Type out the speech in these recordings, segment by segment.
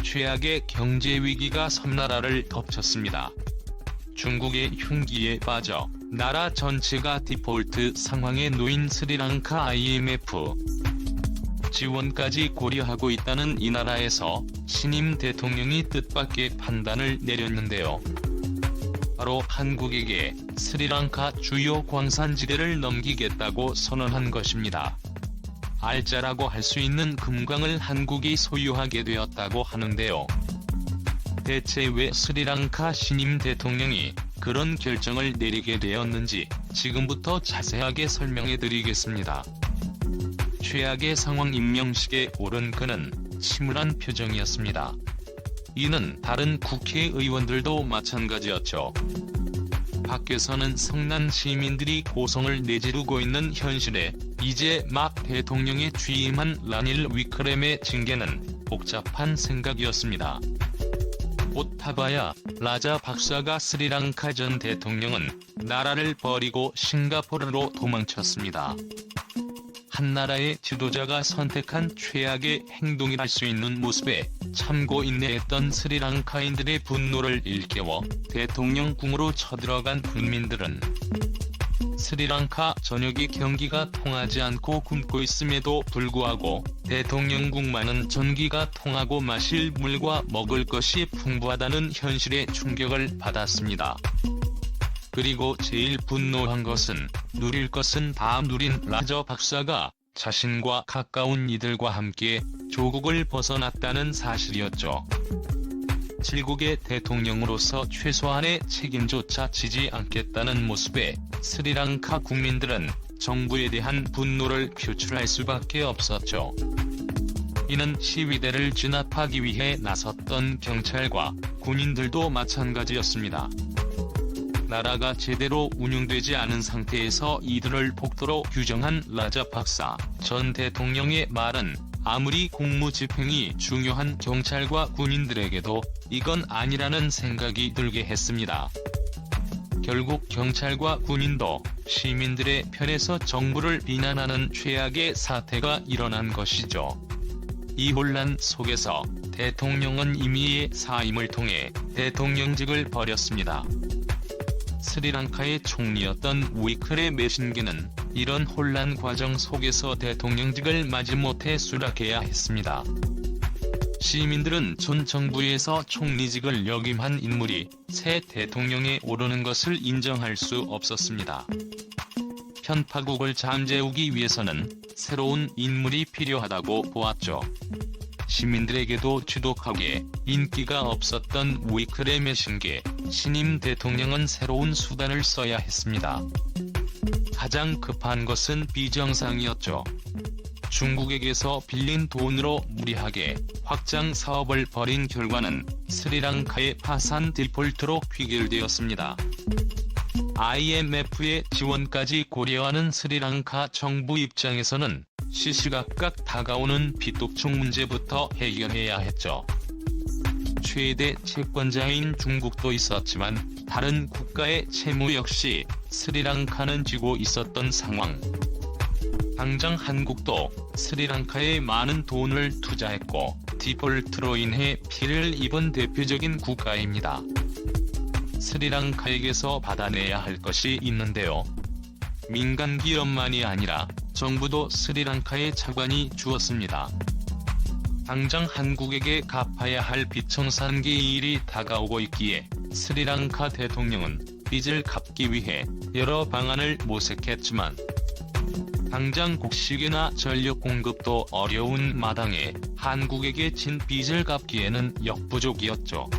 최악의 경제 위기가 섬나라를 덮쳤습니다. 중국의 흉기에 빠져 나라 전체가 디폴트 상황에 놓인 스리랑카 IMF 지원까지 고려하고 있다는 이 나라에서 신임 대통령이 뜻밖의 판단을 내렸는데요. 바로 한국에게 스리랑카 주요 광산지대를 넘기겠다고 선언한 것입니다. 알짜라고 할 수 있는 금광을 한국이 소유하게 되었다고 하는데요. 대체 왜 스리랑카 신임 대통령이 그런 결정을 내리게 되었는지 지금부터 자세하게 설명해드리겠습니다. 최악의 상황 임명식에 오른 그는 침울한 표정이었습니다. 이는 다른 국회의원들도 마찬가지였죠. 밖에서는 성난 시민들이 고성을 내지르고 있는 현실에 이제 막 대통령에 취임한 라닐 위크렘의 징계는 복잡한 생각이었습니다. 오타바야 라자 박사가 스리랑카 전 대통령은 나라를 버리고 싱가포르로 도망쳤습니다. 한 나라의 지도자가 선택한 최악의 행동이랄 수 있는 모습에 참고 인내했던 스리랑카인들의 분노를 일깨워 대통령궁으로 쳐들어간 국민들은 스리랑카 전역의 경기가 통하지 않고 굶고 있음에도 불구하고 대통령궁만은 전기가 통하고 마실 물과 먹을 것이 풍부하다는 현실에 충격을 받았습니다. 그리고 제일 분노한 것은 누릴 것은 다 누린 라저 박사가 자신과 가까운 이들과 함께 조국을 벗어났다는 사실이었죠. 칠국의 대통령으로서 최소한의 책임조차 지지 않겠다는 모습에 스리랑카 국민들은 정부에 대한 분노를 표출할 수밖에 없었죠. 이는 시위대를 진압하기 위해 나섰던 경찰과 군인들도 마찬가지였습니다. 나라가 제대로 운영되지 않은 상태에서 이들을 폭도로 규정한 라자 박사 전 대통령의 말은 아무리 공무집행이 중요한 경찰과 군인들에게도 이건 아니라는 생각이 들게 했습니다. 결국 경찰과 군인도 시민들의 편에서 정부를 비난하는 최악의 사태가 일어난 것이죠. 이 혼란 속에서 대통령은 임의의 사임을 통해 대통령직을 버렸습니다. 스리랑카의 총리였던 위크렘의 신계는 이런 혼란 과정 속에서 대통령직을 마지못해 수락해야 했습니다. 시민들은 전 정부에서 총리직을 역임한 인물이 새 대통령에 오르는 것을 인정할 수 없었습니다. 편파국을 잠재우기 위해서는 새로운 인물이 필요하다고 보았죠. 시민들에게도 지독하게 인기가 없었던 위크렘의 신계 신임 대통령은 새로운 수단을 써야 했습니다. 가장 급한 것은 비정상이었죠. 중국에게서 빌린 돈으로 무리하게 확장 사업을 벌인 결과는 스리랑카의 파산 디폴트로 귀결되었습니다. IMF의 지원까지 고려하는 스리랑카 정부 입장에서는 시시각각 다가오는 빚독촉 문제부터 해결해야 했죠. 최대 채권자인 중국도 있었지만 다른 국가의 채무 역시 스리랑카는 쥐고 있었던 상황. 당장 한국도 스리랑카에 많은 돈을 투자했고 디폴트로 인해 피해를 입은 대표적인 국가입니다. 스리랑카에게서 받아내야 할 것이 있는데요. 민간 기업만이 아니라 정부도 스리랑카에 차관이 주었습니다. 당장 한국에게 갚아야 할 빚청산 기일이 다가오고 있기에 스리랑카 대통령은 빚을 갚기 위해 여러 방안을 모색했지만 당장 곡식이나 전력 공급도 어려운 마당에 한국에게 진 빚을 갚기에는 역부족이었죠.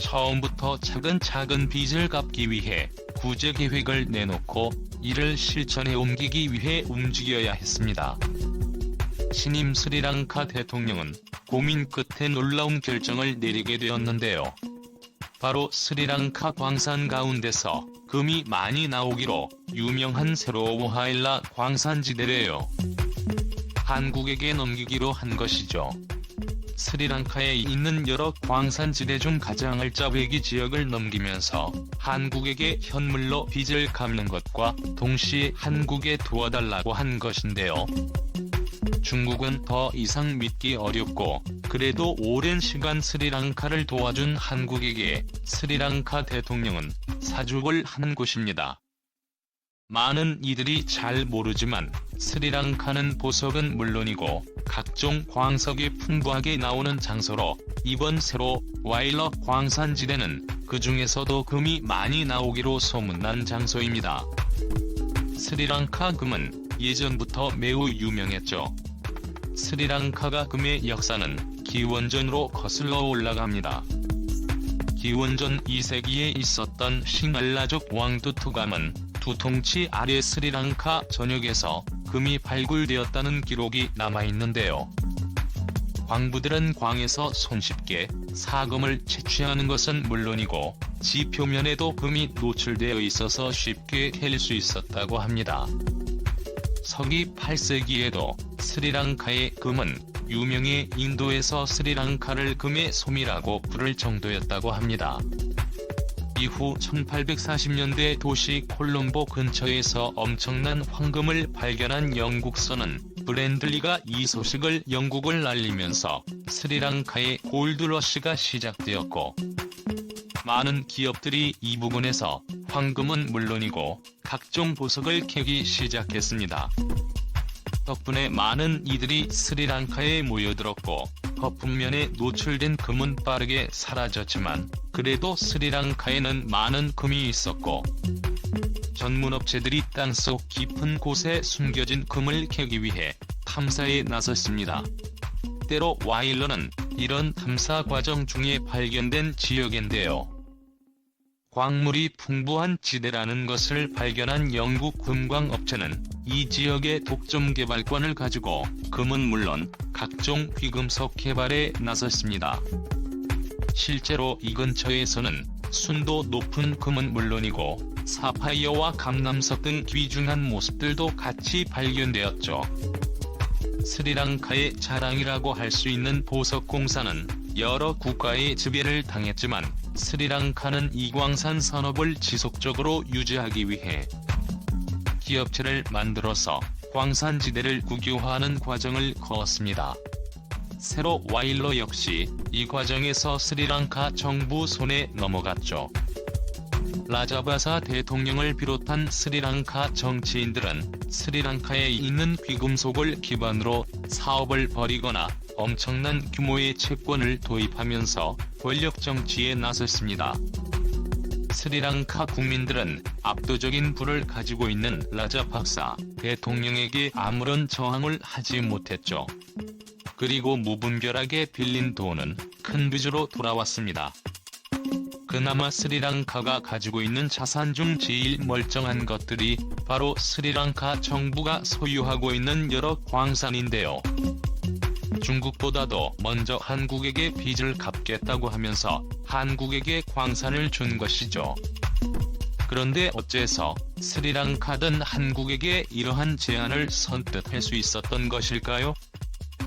처음부터 차근차근 빚을 갚기 위해 구제 계획을 내놓고 이를 실천에 옮기기 위해 움직여야 했습니다. 신임 스리랑카 대통령은 고민 끝에 놀라운 결정을 내리게 되었는데요. 바로 스리랑카 광산 가운데서 금이 많이 나오기로 유명한 세로오하일라 광산지대래요. 한국에게 넘기기로 한 것이죠. 스리랑카에 있는 여러 광산지대 중 가장 알짜배기 지역을 넘기면서 한국에게 현물로 빚을 갚는 것과 동시에 한국에 도와달라고 한 것인데요. 중국은 더 이상 믿기 어렵고 그래도 오랜 시간 스리랑카를 도와준 한국에게 스리랑카 대통령은 사족을 한 곳입니다. 많은 이들이 잘 모르지만 스리랑카는 보석은 물론이고 각종 광석이 풍부하게 나오는 장소로 이번 세로 와일러 광산지대는 그 중에서도 금이 많이 나오기로 소문난 장소입니다. 스리랑카 금은 예전부터 매우 유명했죠. 스리랑카가 금의 역사는 기원전으로 거슬러 올라갑니다. 기원전 2세기에 있었던 싱알라족 왕 두투감은 두통치 아래 스리랑카 전역에서 금이 발굴되었다는 기록이 남아있는데요. 광부들은 광에서 손쉽게 사금을 채취하는 것은 물론이고 지 표면에도 금이 노출되어 있어서 쉽게 캘 수 있었다고 합니다. 서기 8세기에도 스리랑카의 금은 유명해 인도에서 스리랑카를 금의 솜이라고 부를 정도였다고 합니다. 이후 1840년대 도시 콜롬보 근처에서 엄청난 황금을 발견한 영국선은 브랜들리가 이 소식을 영국을 알리면서 스리랑카의 골드러시가 시작되었고 많은 기업들이 이 부근에서 황금은 물론이고 각종 보석을 캐기 시작했습니다. 덕분에 많은 이들이 스리랑카에 모여들었고 거품면에 노출된 금은 빠르게 사라졌지만 그래도 스리랑카에는 많은 금이 있었고 전문업체들이 땅속 깊은 곳에 숨겨진 금을 캐기 위해 탐사에 나섰습니다. 때로 와일러는 이런 탐사 과정 중에 발견된 지역인데요. 광물이 풍부한 지대라는 것을 발견한 영국 금광업체는 이 지역의 독점 개발권을 가지고 금은 물론 각종 귀금속 개발에 나섰습니다. 실제로 이 근처에서는 순도 높은 금은 물론이고 사파이어와 감남석 등 귀중한 모습들도 같이 발견되었죠. 스리랑카의 자랑이라고 할 수 있는 보석 공사는 여러 국가의 지배를 당했지만 스리랑카는 이 광산 산업을 지속적으로 유지하기 위해 기업체를 만들어서 광산지대를 국유화하는 과정을 거었습니다. 세로 와일러 역시 이 과정에서 스리랑카 정부 손에 넘어갔죠. 라자바사 대통령을 비롯한 스리랑카 정치인들은 스리랑카에 있는 귀금속을 기반으로 사업을 벌이거나 엄청난 규모의 채권을 도입하면서 권력 정치에 나섰습니다. 스리랑카 국민들은 압도적인 부를 가지고 있는 라자팍사 대통령에게 아무런 저항을 하지 못했죠. 그리고 무분별하게 빌린 돈은 큰 빚으로 돌아왔습니다. 그나마 스리랑카가 가지고 있는 자산 중 제일 멀쩡한 것들이 바로 스리랑카 정부가 소유하고 있는 여러 광산인데요. 중국보다도 먼저 한국에게 빚을 갚겠다고 하면서 한국에게 광산을 준 것이죠. 그런데 어째서 스리랑카든 한국에게 이러한 제안을 선뜻 할 수 있었던 것일까요?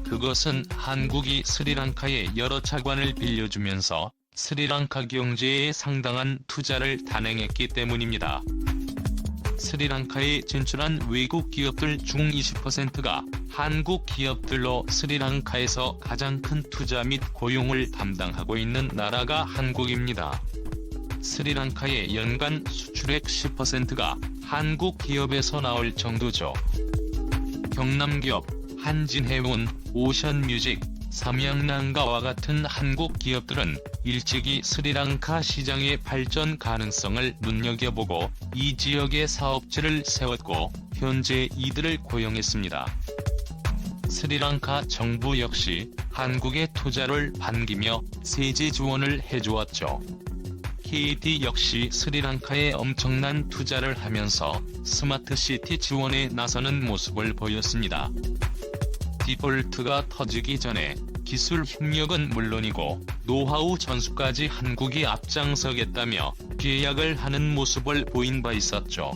그것은 한국이 스리랑카에 여러 차관을 빌려주면서 스리랑카 경제에 상당한 투자를 단행했기 때문입니다. 스리랑카에 진출한 외국 기업들 중 20%가 한국 기업들로 스리랑카에서 가장 큰 투자 및 고용을 담당하고 있는 나라가 한국입니다. 스리랑카의 연간 수출액 10%가 한국 기업에서 나올 정도죠. 경남기업, 한진해운, 오션뮤직, 삼양난가와 같은 한국 기업들은 일찍이 스리랑카 시장의 발전 가능성을 눈여겨보고 이 지역에 사업체를 세웠고 현재 이들을 고용했습니다. 스리랑카 정부 역시 한국의 투자를 반기며 세제 지원을 해주었죠. KT 역시 스리랑카에 엄청난 투자를 하면서 스마트시티 지원에 나서는 모습을 보였습니다. 디폴트가 터지기 전에 기술 협력은 물론이고 노하우 전수까지 한국이 앞장서겠다며 계약을 하는 모습을 보인 바 있었죠.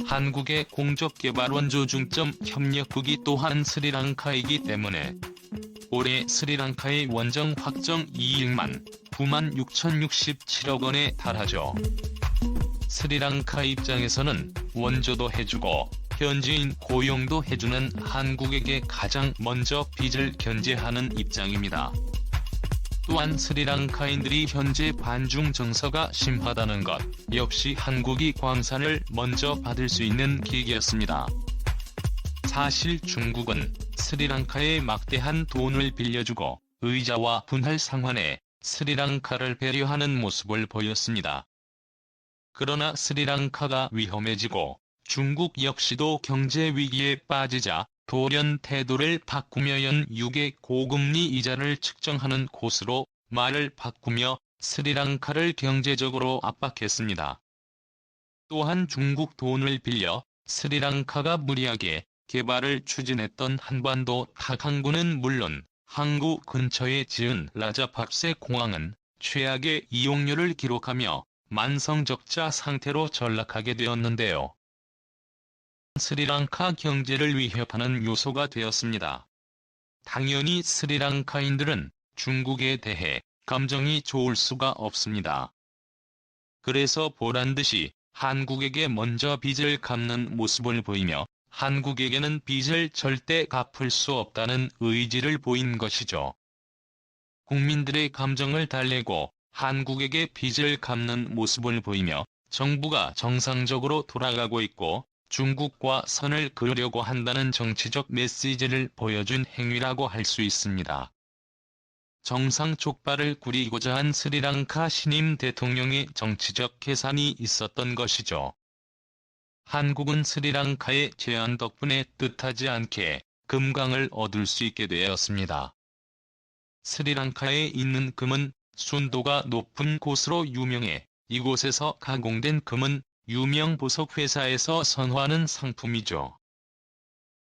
한국의 공적개발 원조 중점 협력국이 또한 스리랑카이기 때문에 올해 스리랑카의 원정 확정 이익만 96,067억 원에 달하죠. 스리랑카 입장에서는 원조도 해주고 현지인 고용도 해주는 한국에게 가장 먼저 빚을 견제하는 입장입니다. 또한 스리랑카인들이 현재 반중 정서가 심하다는 것 역시 한국이 광산을 먼저 받을 수 있는 계기였습니다. 사실 중국은 스리랑카에 막대한 돈을 빌려주고 의자와 분할 상환에 스리랑카를 배려하는 모습을 보였습니다. 그러나 스리랑카가 위험해지고 중국 역시도 경제 위기에 빠지자 돌연 태도를 바꾸며 연육의 고금리 이자를 측정하는 곳으로 말을 바꾸며 스리랑카를 경제적으로 압박했습니다. 또한 중국 돈을 빌려 스리랑카가 무리하게 개발을 추진했던 한반도 타항구는 물론 항구 근처에 지은 라자팍세 공항은 최악의 이용료를 기록하며 만성적자 상태로 전락하게 되었는데요. 스리랑카 경제를 위협하는 요소가 되었습니다. 당연히 스리랑카인들은 중국에 대해 감정이 좋을 수가 없습니다. 그래서 보란듯이 한국에게 먼저 빚을 갚는 모습을 보이며 한국에게는 빚을 절대 갚을 수 없다는 의지를 보인 것이죠. 국민들의 감정을 달래고 한국에게 빚을 갚는 모습을 보이며 정부가 정상적으로 돌아가고 있고 중국과 선을 그으려고 한다는 정치적 메시지를 보여준 행위라고 할 수 있습니다. 정상 촉발을 꾸리고자 한 스리랑카 신임 대통령의 정치적 계산이 있었던 것이죠. 한국은 스리랑카의 제안 덕분에 뜻하지 않게 금강을 얻을 수 있게 되었습니다. 스리랑카에 있는 금은 순도가 높은 곳으로 유명해 이곳에서 가공된 금은 유명 보석 회사에서 선호하는 상품이죠.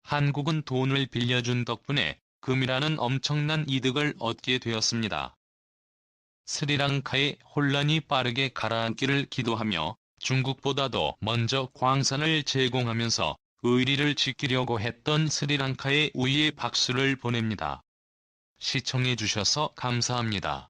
한국은 돈을 빌려준 덕분에 금이라는 엄청난 이득을 얻게 되었습니다. 스리랑카의 혼란이 빠르게 가라앉기를 기도하며 중국보다도 먼저 광산을 제공하면서 의리를 지키려고 했던 스리랑카의 우위에 박수를 보냅니다. 시청해주셔서 감사합니다.